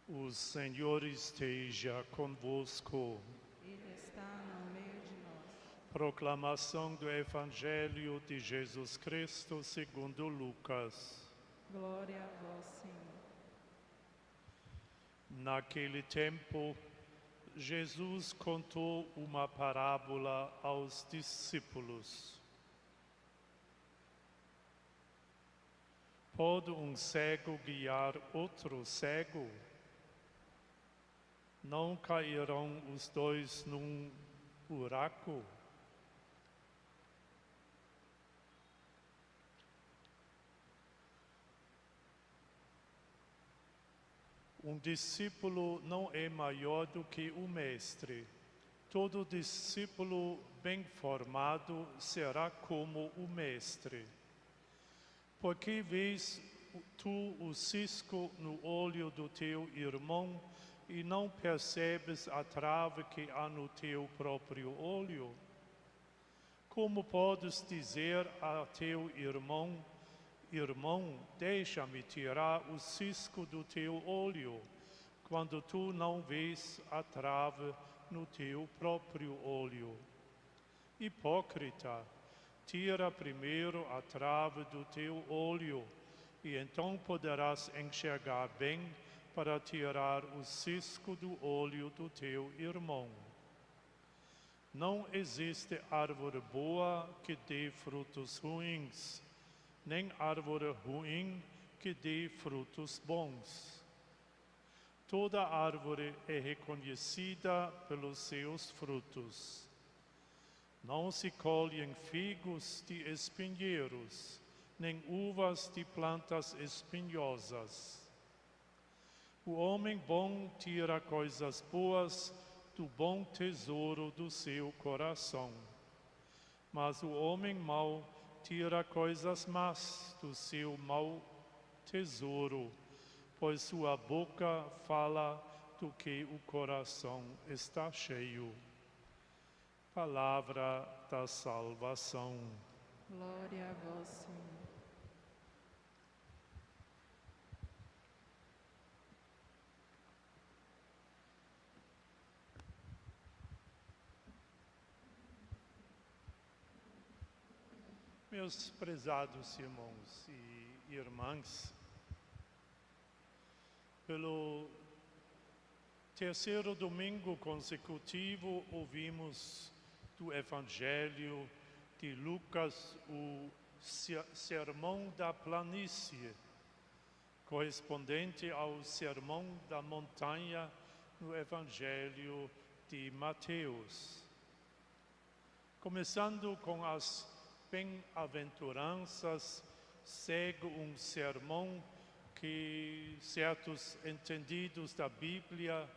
O Senhor esteja convosco. Ele está no meio de nós. Proclamação do Evangelho de Jesus Cristo segundo Lucas. Glória a vós, Senhor. Naquele tempo, Jesus contou uma parábola aos discípulos. Pode um cego guiar outro cego? Não cairão os dois num buraco? Um discípulo não é maior do que o mestre. Todo discípulo bem formado será como o mestre. Por que vês tu o cisco no olho do teu irmão e não percebes a trave que há no teu próprio olho? Como podes dizer a teu irmão: Irmão, deixa-me tirar o cisco do teu olho, quando tu não vês a trave no teu próprio olho? Hipócrita, tira primeiro a trave do teu olho, e então poderás enxergar bem para tirar o cisco do olho do teu irmão. Não existe árvore boa que dê frutos ruins, nem árvore ruim que dê frutos bons. Toda árvore é reconhecida pelos seus frutos. Não se colhem figos de espinheiros, nem uvas de plantas espinhosas. O homem bom tira coisas boas do bom tesouro do seu coração, mas o homem mau tira coisas más do seu mau tesouro, pois sua boca fala do que o coração está cheio. Palavra da salvação. Glória a vós, Senhor. Meus prezados irmãos e irmãs, pelo terceiro domingo consecutivo ouvimos do Evangelho de Lucas o Sermão da Planície, correspondente ao Sermão da Montanha no Evangelho de Mateus. Começando com as bem-aventuranças, segue um sermão que certos entendidos da Bíblia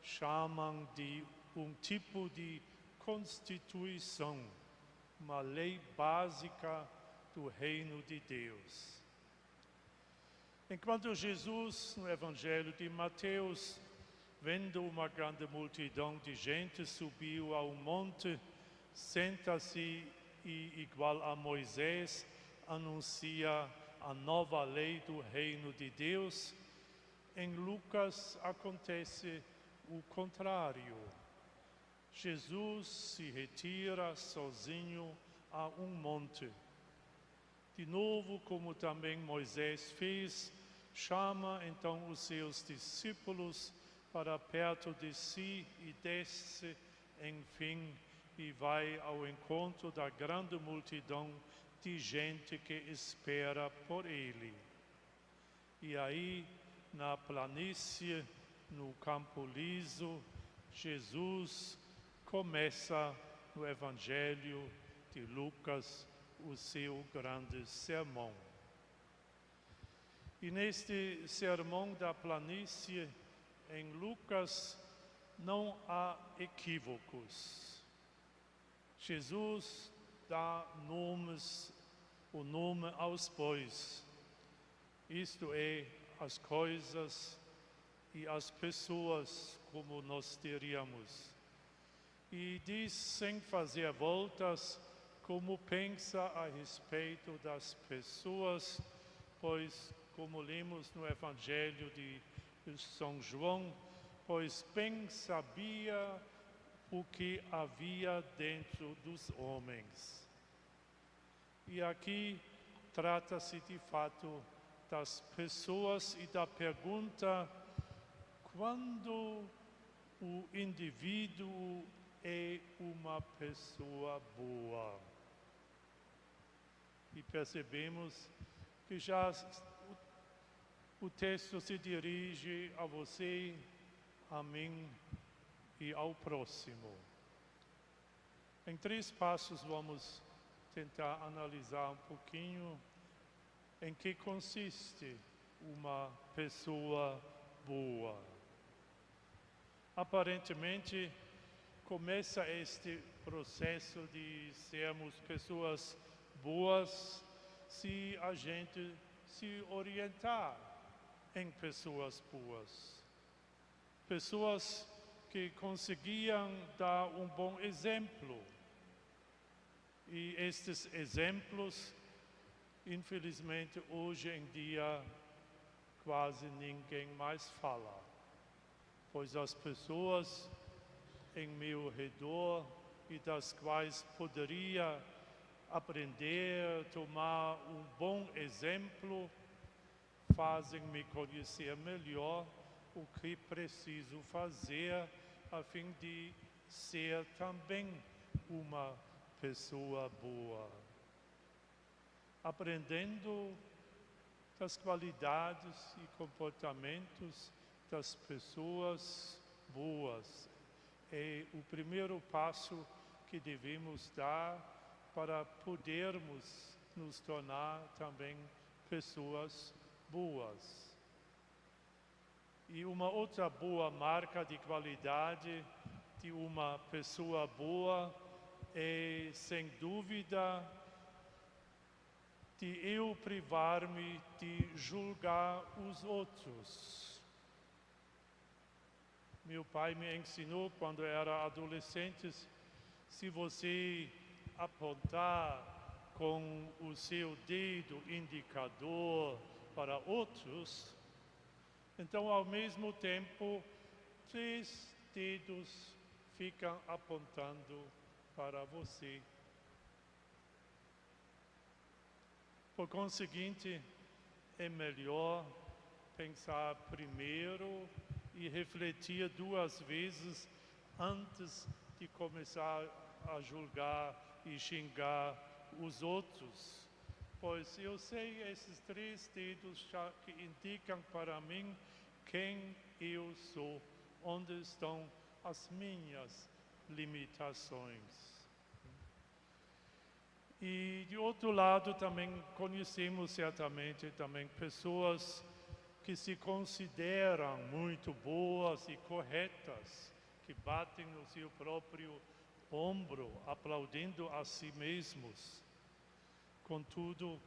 chamam de um tipo de constituição, uma lei básica do reino de Deus. Enquanto Jesus, no Evangelho de Mateus, vendo uma grande multidão de gente, subiu ao monte, senta-se e, igual a Moisés, anuncia a nova lei do reino de Deus. Em Lucas acontece o contrário. Jesus se retira sozinho a um monte. De novo, como também Moisés fez, chama então os seus discípulos para perto de si e desce, enfim, e vai ao encontro da grande multidão de gente que espera por ele. E aí, na planície, no campo liso, Jesus começa no Evangelho de Lucas o seu grande sermão. E neste sermão da planície, em Lucas, não há equívocos. Jesus dá o nome aos bois, isto é, as coisas e as pessoas, como nós diríamos. E diz sem fazer voltas como pensa a respeito das pessoas, pois, como lemos no Evangelho de de São João, pois bem sabia o que havia dentro dos homens. E aqui trata-se de fato das pessoas e da pergunta: quando o indivíduo é uma pessoa boa? E percebemos que já o texto se dirige a você, a mim e ao próximo. Em 3 passos vamos tentar analisar um pouquinho em que consiste uma pessoa boa. Aparentemente, começa este processo de sermos pessoas boas se a gente se orientar em pessoas boas. Pessoas que conseguiam dar um bom exemplo. E estes exemplos, infelizmente, hoje em dia, quase ninguém mais fala. Pois as pessoas em meu redor e das quais poderia aprender, tomar um bom exemplo, fazem-me conhecer melhor o que preciso fazer a fim de ser também uma pessoa boa. Aprendendo das qualidades e comportamentos das pessoas boas é o primeiro passo que devemos dar para podermos nos tornar também pessoas boas. E uma outra boa marca de qualidade de uma pessoa boa é, sem dúvida, de eu privar-me de julgar os outros. Meu pai me ensinou quando era adolescente, se você apontar com o seu dedo indicador para outros, então ao mesmo tempo 3 dedos ficam apontando para você. Por conseguinte, é melhor pensar primeiro e refletir 2 vezes antes de começar a julgar e xingar os outros. Pois eu sei esses 3 dedos já que indicam para mim quem eu sou, onde estão as minhas limitações. E de outro lado também conhecemos certamente também pessoas que se consideram muito boas e corretas, que batem no seu próprio ombro, aplaudindo a si mesmos. Contudo,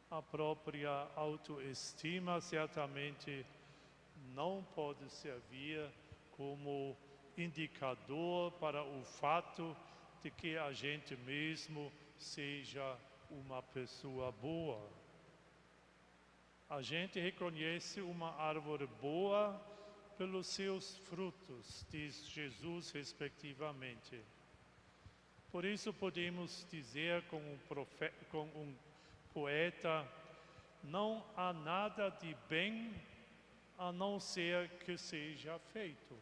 a própria autoestima certamente não pode servir como indicador para o fato de que a gente mesmo seja uma pessoa boa. A gente reconhece uma árvore boa pelos seus frutos, diz Jesus respectivamente. Por isso podemos dizer com um poeta: não há nada de bem a não ser que seja feito.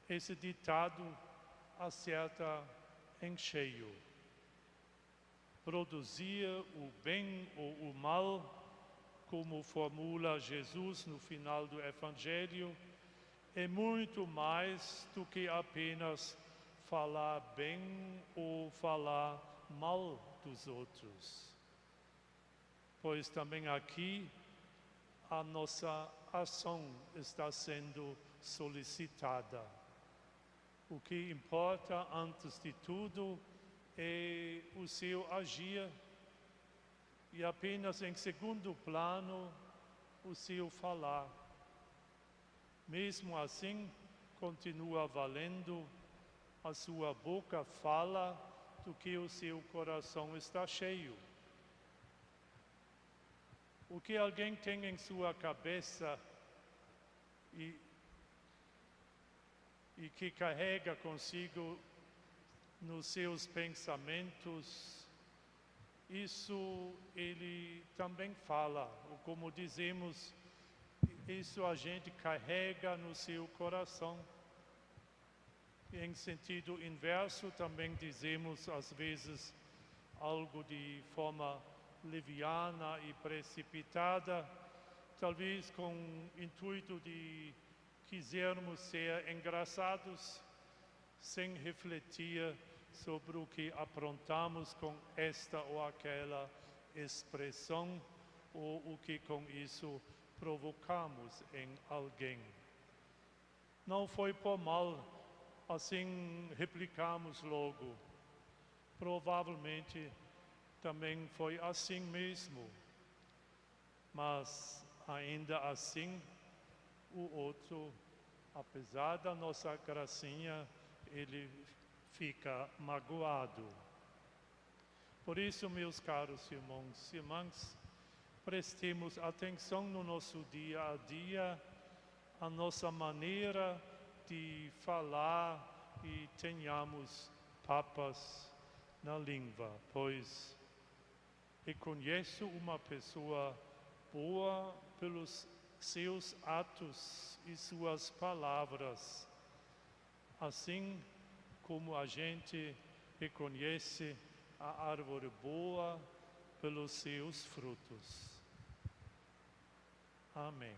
Esse ditado acerta em cheio. Produzir o bem ou o mal, como formula Jesus no final do Evangelho, é muito mais do que apenas falar bem ou falar mal dos outros. Pois também aqui a nossa ação está sendo solicitada. O que importa, antes de tudo, é o seu agir e apenas em segundo plano o seu falar. Mesmo assim, continua valendo, a sua boca fala do que o seu coração está cheio. O que alguém tem em sua cabeça e que carrega consigo nos seus pensamentos, isso ele também fala, ou como dizemos, isso a gente carrega no seu coração. Em sentido inverso, também dizemos às vezes algo de forma leviana e precipitada, talvez com o intuito de quisermos ser engraçados, sem refletir sobre o que aprontamos com esta ou aquela expressão, ou o que com isso provocamos em alguém. Não foi por mal, assim replicamos logo. Provavelmente também foi assim mesmo, mas ainda assim o outro, apesar da nossa gracinha, ele fica magoado. Por isso, meus caros irmãos e irmãs, prestemos atenção no nosso dia a dia, a nossa maneira de falar e tenhamos papas na língua, pois reconheço uma pessoa boa pelos seus atos e suas palavras, assim como a gente reconhece a árvore boa pelos seus frutos. Amém.